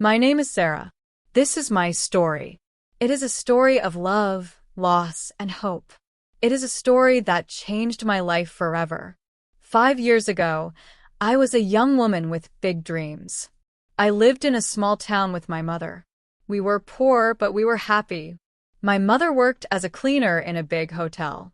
My name is Sarah. This is my story. It is a story of love, loss, and hope. It is a story that changed my life forever. 5 years ago, I was a young woman with big dreams. I lived in a small town with my mother. We were poor, but we were happy. My mother worked as a cleaner in a big hotel.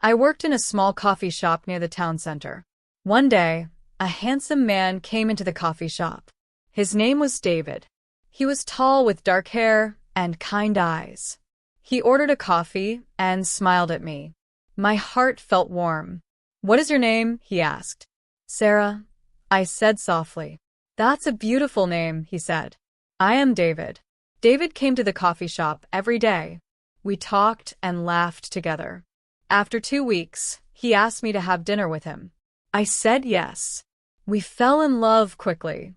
I worked in a small coffee shop near the town center. One day, a handsome man came into the coffee shop. His name was David. He was tall with dark hair and kind eyes. He ordered a coffee and smiled at me. My heart felt warm. "What is your name?" he asked. "Sarah," I said softly. "That's a beautiful name," he said. "I am David." David came to the coffee shop every day. We talked and laughed together. After 2 weeks, he asked me to have dinner with him. I said yes. We fell in love quickly.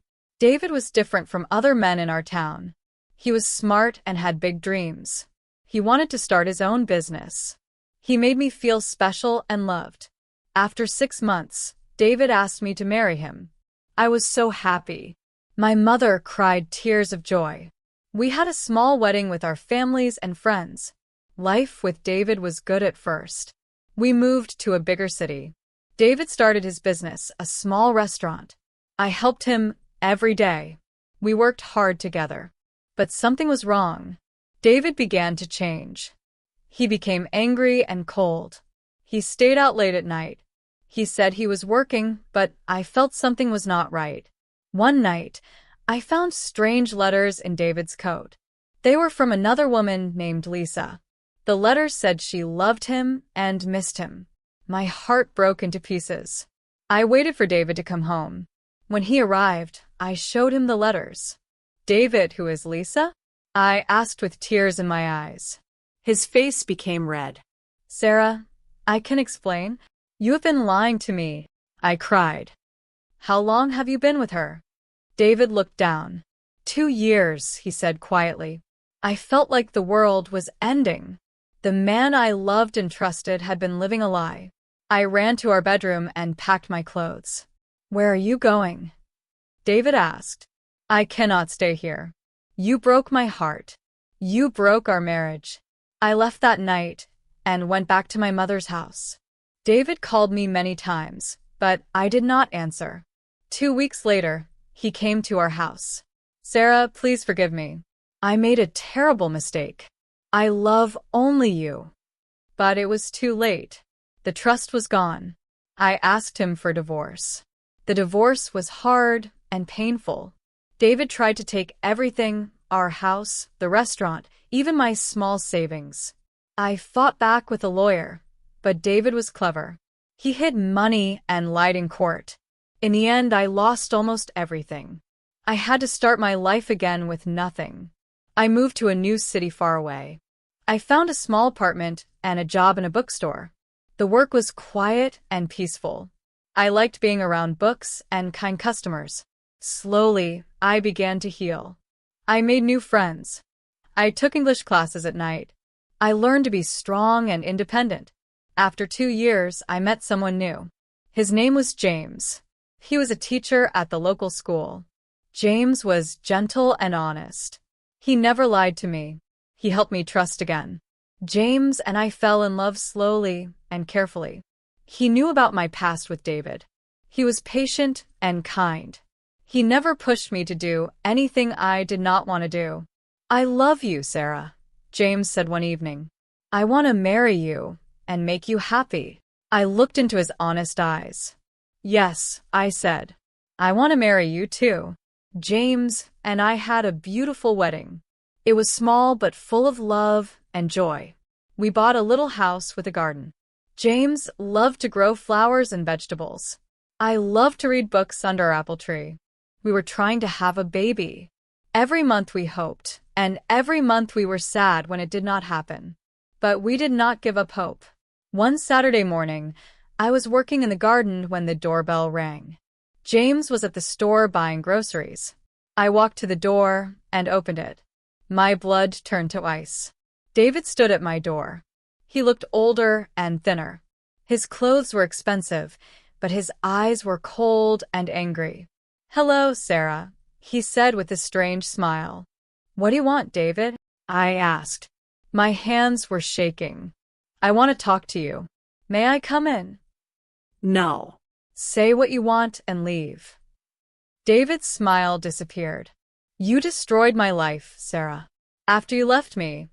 David was different from other men in our town. He was smart and had big dreams. He wanted to start his own business. He made me feel special and loved. After 6 months, David asked me to marry him. I was so happy. My mother cried tears of joy. We had a small wedding with our families and friends. Life with David was good at first. We moved to a bigger city. David started his business, a small restaurant. I helped him every day. We worked hard together. But something was wrong. David began to change. He became angry and cold. He stayed out late at night. He said he was working, but I felt something was not right. One night, I found strange letters in David's coat. They were from another woman named Lisa. The letters said she loved him and missed him. My heart broke into pieces. I waited for David to come home. When he arrived, I showed him the letters. "David, who is Lisa?" I asked with tears in my eyes. His face became red. "Sarah, I can explain. You have been lying to me," I cried. "How long have you been with her?" David looked down. 2 years, he said quietly. I felt like the world was ending. The man I loved and trusted had been living a lie. I ran to our bedroom and packed my clothes. "Where are you going?" David asked. "I cannot stay here. You broke my heart. You broke our marriage." I left that night and went back to my mother's house. David called me many times, but I did not answer. 2 weeks later, he came to our house. "Sarah, please forgive me. I made a terrible mistake. I love only you." But it was too late. The trust was gone. I asked him for divorce. The divorce was hard and painful. David tried to take everything, our house, the restaurant, even my small savings. I fought back with a lawyer, but David was clever. He hid money and lied in court. In the end, I lost almost everything. I had to start my life again with nothing. I moved to a new city far away. I found a small apartment and a job in a bookstore. The work was quiet and peaceful. I liked being around books and kind customers. Slowly, I began to heal. I made new friends. I took English classes at night. I learned to be strong and independent. After 2 years, I met someone new. His name was James. He was a teacher at the local school. James was gentle and honest. He never lied to me. He helped me trust again. James and I fell in love slowly and carefully. He knew about my past with David. He was patient and kind. He never pushed me to do anything I did not want to do. "I love you, Sarah," James said one evening. "I want to marry you and make you happy." I looked into his honest eyes. "Yes," I said. "I want to marry you too." James and I had a beautiful wedding. It was small but full of love and joy. We bought a little house with a garden. James loved to grow flowers and vegetables. I loved to read books under our apple tree. We were trying to have a baby. Every month we hoped, and every month we were sad when it did not happen. But we did not give up hope. One Saturday morning, I was working in the garden when the doorbell rang. James was at the store buying groceries. I walked to the door and opened it. My blood turned to ice. David stood at my door. He looked older and thinner. His clothes were expensive, but his eyes were cold and angry. "Hello, Sarah," he said with a strange smile. What do you want, David? I asked. My hands were shaking. I want to talk to you. May I come in? No. Say what you want and leave. David's smile disappeared. You destroyed my life, Sarah. After you left me,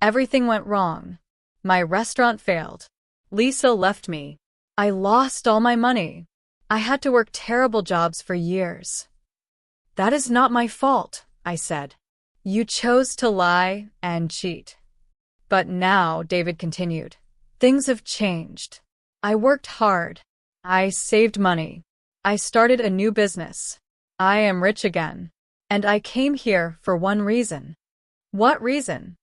everything went wrong. My restaurant failed. Lisa left me. I lost all my money. I had to work terrible jobs for years. That is not my fault, I said. You chose to lie and cheat. But now, David continued, things have changed. I worked hard. I saved money. I started a new business. I am rich again. And I came here for one reason. What reason?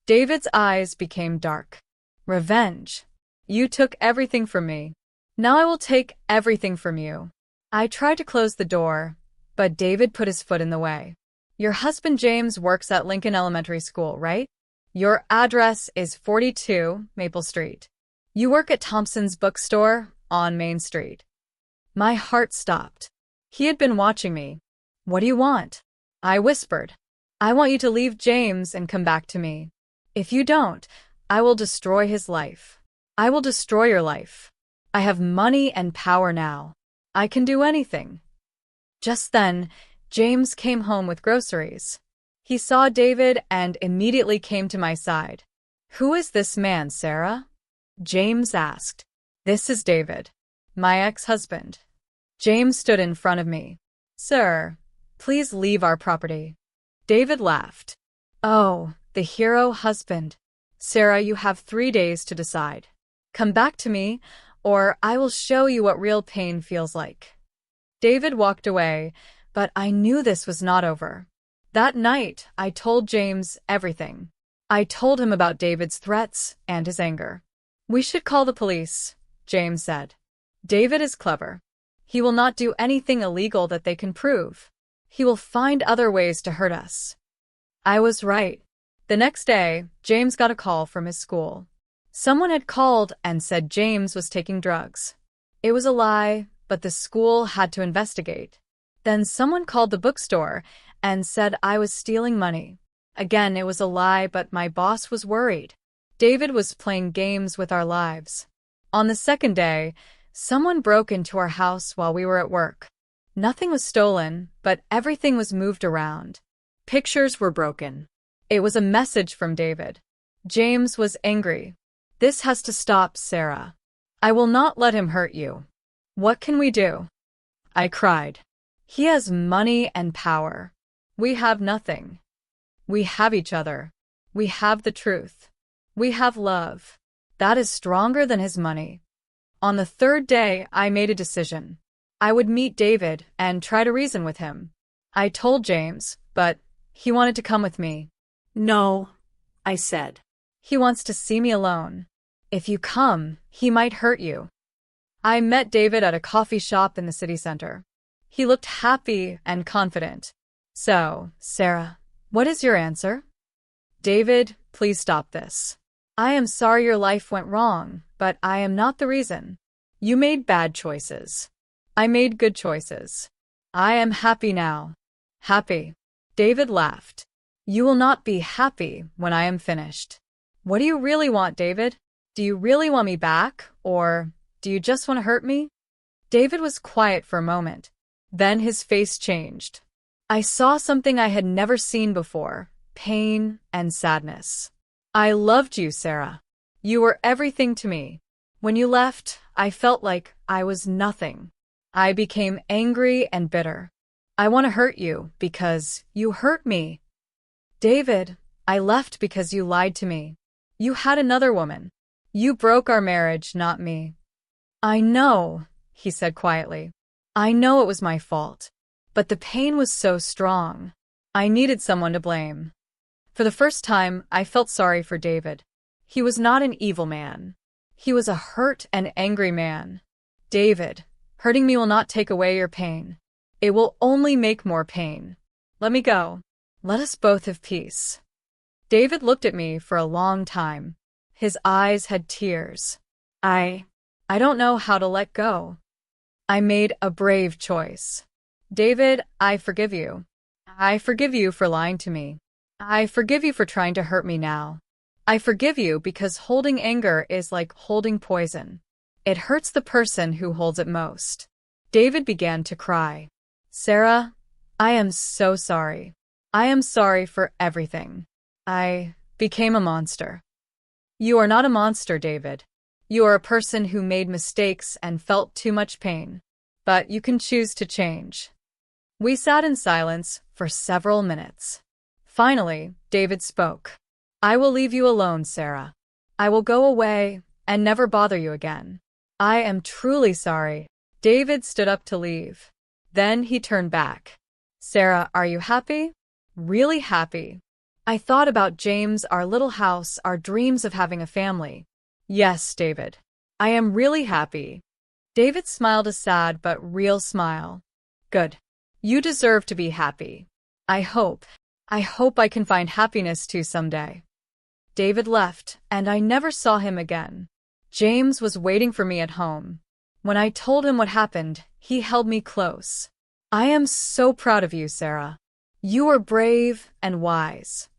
David's eyes became dark. Revenge. You took everything from me. Now I will take everything from you. I tried to close the door, but David put his foot in the way. Your husband James works at Lincoln Elementary School, right? Your address is 42 Maple Street. You work at Thompson's bookstore on Main Street. My heart stopped. He had been watching me. What do you want? I whispered. I want you to leave James and come back to me. If you don't, I will destroy his life. I will destroy your life. I have money and power now. I can do anything. Just then, James came home with groceries. He saw David and immediately came to my side. Who is this man, Sarah? James asked. This is David, my ex-husband. James stood in front of me. Sir, please leave our property. David laughed. Oh, the hero husband. Sarah, you have 3 days to decide. Come back to me, or I will show you what real pain feels like. David walked away, but I knew this was not over. That night, I told James everything. I told him about David's threats and his anger. We should call the police, James said. David is clever. He will not do anything illegal that they can prove. He will find other ways to hurt us. I was right. The next day, James got a call from his school. Someone had called and said James was taking drugs. It was a lie, but the school had to investigate. Then someone called the bookstore and said I was stealing money. Again, it was a lie, but my boss was worried. David was playing games with our lives. On the second day, someone broke into our house while we were at work. Nothing was stolen, but everything was moved around. Pictures were broken. It was a message from David. James was angry. This has to stop, Sarah. I will not let him hurt you. What can we do? I cried. He has money and power. We have nothing. We have each other. We have the truth. We have love. That is stronger than his money. On the third day, I made a decision. I would meet David and try to reason with him. I told James, but he wanted to come with me. No, I said. He wants to see me alone. If you come, he might hurt you. I met David at a coffee shop in the city center. He looked happy and confident. So, Sarah, what is your answer? David, please stop this. I am sorry your life went wrong, but I am not the reason. You made bad choices. I made good choices. I am happy now. Happy. David laughed. You will not be happy when I am finished. What do you really want, David? Do you really want me back, or do you just want to hurt me? David was quiet for a moment. Then his face changed. I saw something I had never seen before, pain and sadness. I loved you, Sarah. You were everything to me. When you left, I felt like I was nothing. I became angry and bitter. I want to hurt you because you hurt me. David, I left because you lied to me. You had another woman. You broke our marriage, not me. I know, he said quietly. I know it was my fault. But the pain was so strong. I needed someone to blame. For the first time, I felt sorry for David. He was not an evil man. He was a hurt and angry man. David, hurting me will not take away your pain. It will only make more pain. Let me go. Let us both have peace. David looked at me for a long time. His eyes had tears. I don't know how to let go. I made a brave choice. David, I forgive you. I forgive you for lying to me. I forgive you for trying to hurt me now. I forgive you because holding anger is like holding poison. It hurts the person who holds it most. David began to cry. Sarah, I am so sorry. I am sorry for everything. I became a monster. You are not a monster, David. You are a person who made mistakes and felt too much pain. But you can choose to change. We sat in silence for several minutes. Finally, David spoke. I will leave you alone, Sarah. I will go away and never bother you again. I am truly sorry. David stood up to leave. Then he turned back. Sarah, are you happy? Really happy. I thought about James, our little house, our dreams of having a family. Yes, David. I am really happy. David smiled a sad but real smile. Good. You deserve to be happy. I hope I can find happiness too someday. David left, and I never saw him again. James was waiting for me at home. When I told him what happened, he held me close. I am so proud of you, Sarah. You are brave and wise.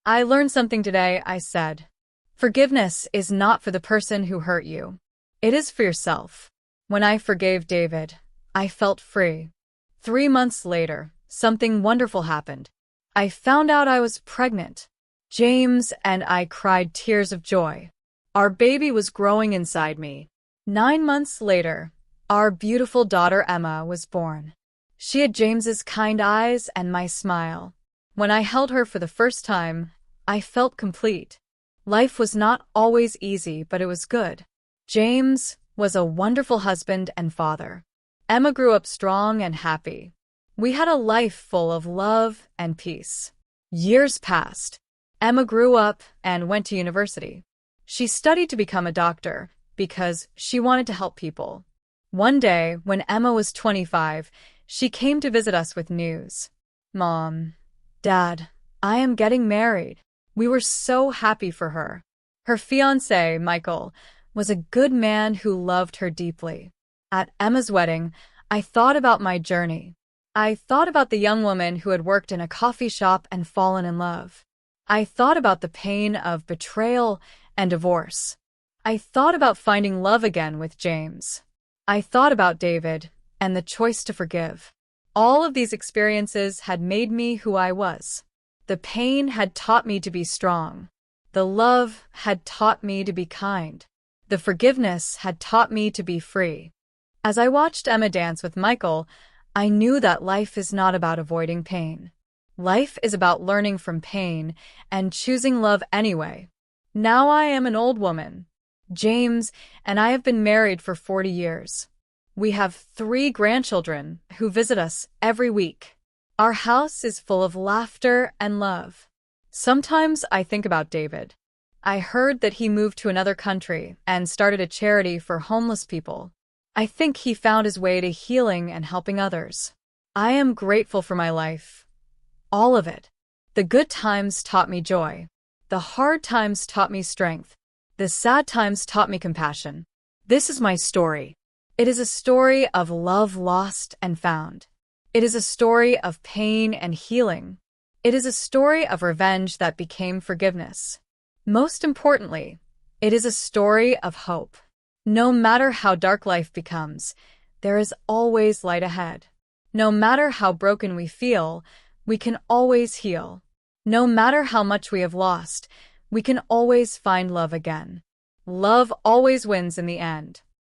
I learned something today, I said. Forgiveness is not for the person who hurt you. It is for yourself. When I forgave David, I felt free. 3 months later, something wonderful happened. I found out I was pregnant. James and I cried tears of joy. Our baby was growing inside me. 9 months later, our beautiful daughter Emma was born. She had James's kind eyes and my smile. When I held her for the first time, I felt complete. Life was not always easy, but it was good. James was a wonderful husband and father. Emma grew up strong and happy. We had a life full of love and peace. Years passed. Emma grew up and went to university. She studied to become a doctor because she wanted to help people. One day, when Emma was 25, she came to visit us with news. Mom, Dad, I am getting married. We were so happy for her. Her fiancé, Michael, was a good man who loved her deeply. At Emma's wedding, I thought about my journey. I thought about the young woman who had worked in a coffee shop and fallen in love. I thought about the pain of betrayal and divorce. I thought about finding love again with James. I thought about David and the choice to forgive. All of these experiences had made me who I was. The pain had taught me to be strong. The love had taught me to be kind. The forgiveness had taught me to be free. As I watched Emma dance with Michael, I knew that life is not about avoiding pain. Life is about learning from pain and choosing love anyway. Now I am an old woman. James and I have been married for 40 years. We have 3 grandchildren who visit us every week. Our house is full of laughter and love. Sometimes I think about David. I heard that he moved to another country and started a charity for homeless people. I think he found his way to healing and helping others. I am grateful for my life. All of it. The good times taught me joy. The hard times taught me strength. The sad times taught me compassion. This is my story. It is a story of love lost and found. It is a story of pain and healing. It is a story of revenge that became forgiveness. Most importantly, it is a story of hope. No matter how dark life becomes, there is always light ahead. No matter how broken we feel, we can always heal. No matter how much we have lost, we can always find love again. Love always wins in the end.